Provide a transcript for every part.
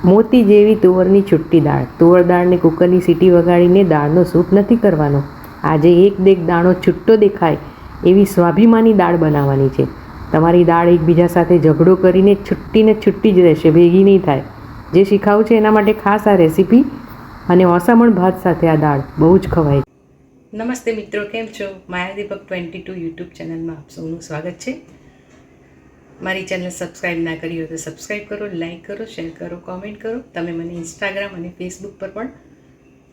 મોતી જેવી તુવરની છુટ્ટી દાળ. તુવર દાળને કુકરની સીટી વગાડીને દાળનો સૂપ નથી કરવાનો. આજે એક દાણો છૂટો દેખાય એવી સ્વાભિમાની દાળ બનાવવાની છે. તમારી દાળ એકબીજા સાથે ઝઘડો કરીને છૂટ્ટી જ રહેશે, ભેગી નહીં થાય. જે શીખાવું છે એના માટે ખાસ આ રેસીપી, અને ઓસામણ ભાત સાથે આ દાળ બહુ જ ખવાય. નમસ્તે મિત્રો, કેમ છો? માયાદીપક 22 યુટ્યુબ ચેનલમાં આપ સૌનું સ્વાગત છે. મારી ચેનલ સબસ્ક્રાઈબ ના કરી હોય તો સબસ્ક્રાઈબ કરો, લાઈક કરો, શેર કરો, કોમેન્ટ કરો. તમે મને ઇન્સ્ટાગ્રામ અને ફેસબુક પર પણ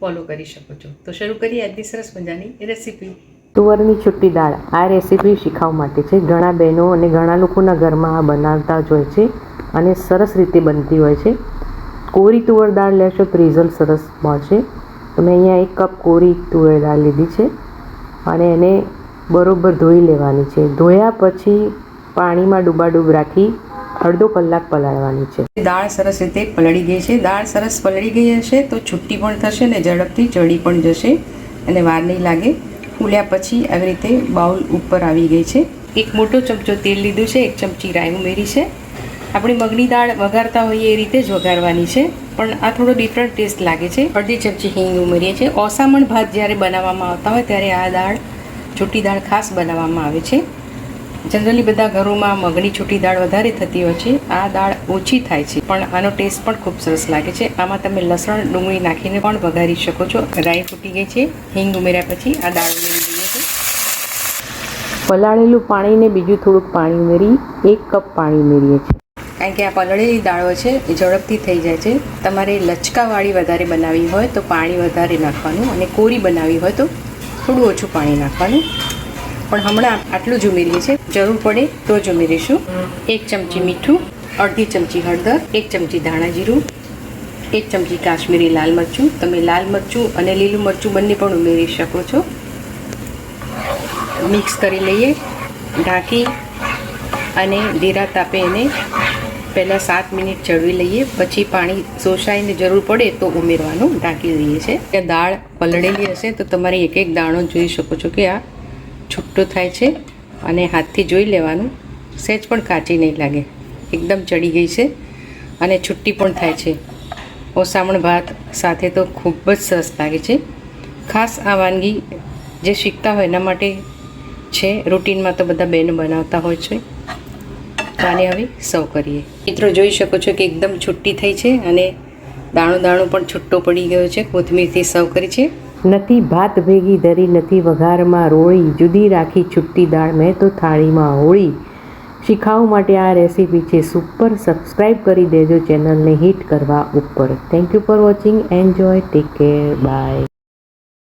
ફોલો કરી શકો છો. તો શરૂ કરીએ આજની સરસ મજાની રેસીપી. તુવરની છુટ્ટી દાળ. આ રેસીપી શીખવા માટે છે. ઘણા બહેનો અને ઘણા લોકોના ઘરમાં આ બનાવતા જ હોય છે અને સરસ રીતે બનતી હોય છે. કોરી તુવર દાળ લેશો તો રિઝલ્ટ સરસ મળશે. તો મેં અહીંયા 1 કપ કોરી તુવેર દાળ લીધી છે અને એને બરોબર ધોઈ લેવાની છે. ધોયા પછી પાણીમાં ડૂબાડૂબ રાખી અડધો કલાક પલાળવાની છે. દાળ સરસ રીતે પલળી ગઈ છે. દાળ સરસ પલળી ગઈ હશે તો છૂટી પણ થશે ને ઝડપથી ચડી પણ જશે અને વાર નહીં લાગે. ફૂલ્યા પછી આવી રીતે બાઉલ ઉપર આવી ગઈ છે. 1 મોટો ચમચો તેલ લીધું છે, 1 ચમચી રાઈ ઉમેરી છે. આપણી મગની દાળ વઘારતા હોઈએ એ રીતે જ વઘારવાની છે, પણ આ થોડો ડિફરન્ટ ટેસ્ટ લાગે છે. અડધી ચમચી હિંગ ઉમેરીએ છીએ. ઓસામણ ભાત જ્યારે બનાવવામાં આવતા હોય ત્યારે આ દાળ છૂટી દાળ ખાસ બનાવવામાં આવે છે. જનરલી બધા ઘરોમાં મગની છૂટી દાળ વધારે થતી હોય છે, આ દાળ ઓછી થાય છે, પણ આનો ટેસ્ટ પણ ખૂબ સરસ લાગે છે. આમાં તમે લસણ ડુંગળી નાખીને પણ વઘારી શકો છો. રાઈ ફૂટી ગઈ છે. હિંગ ઉમેર્યા પછી આ દાળ ઉમેરી દઈએ છીએ. પલાળેલું પાણીને બીજું થોડુંક પાણી ઉમેરી 1 કપ પાણી ઉમેરીએ છીએ. કારણ કે આ પલળેલી દાળો છે એ ઝડપથી થઈ જાય છે. તમારે લચકાવાળી વધારે બનાવવી હોય તો પાણી વધારે નાખવાનું, અને કોરી બનાવવી હોય તો થોડું ઓછું પાણી નાખવાનું. પણ હમણાં આટલું જ ઉમેરીએ છીએ. જરૂર પડે તો જ ઉમેરીશું. 1 ચમચી મીઠું, અડધી ચમચી હળદર, 1 ચમચી ધાણા જીરું, 1 ચમચી કાશ્મીરી લાલ મરચું. તમે લાલ મરચું અને લીલું મરચું બંને પણ ઉમેરી શકો છો. મિક્સ કરી લઈએ. ઢાંકી અને ધીરા તાપે એને પહેલાં 7 મિનિટ ચડવી લઈએ. પછી પાણી શોષાઈને જરૂર પડે તો ઉમેરવાનું. ઢાંકી દઈએ છીએ. દાળ પલળેલી હશે તો તમારે એક દાણો જોઈ શકો છો કે આ છૂટો થાય છે, અને હાથથી જોઈ લેવાનું. સહેજ પણ કાચી નહીં લાગે, એકદમ ચડી ગઈ છે અને છૂટી પણ થાય છે. ઓસામણ ભાત સાથે તો ખૂબ જ સરસ લાગે છે. ખાસ આ વાનગી જે શીખતા હોય એના માટે છે. રૂટીનમાં તો બધા બહેનો બનાવતા હોય છે. તો આને હવે સર્વ કરીએ. મિત્રો જોઈ શકો છો કે એકદમ છૂટી થઈ છે અને દાણો પણ છૂટો પડી ગયો છે. કોથમીરથી સર્વ કરી છે. નથી ભાત ભેગી ધરી, નથી વઘારમાં રોળી, જુદી રાખી છુટ્ટી દાળ મેં તો થાળીમાં હોળી. શીખાવવા માટે આ રેસીપી છે સુપર. સબસ્ક્રાઈબ કરી દેજો ચેનલને હિટ કરવા ઉપર. Thank you for watching. Enjoy. Take care. By.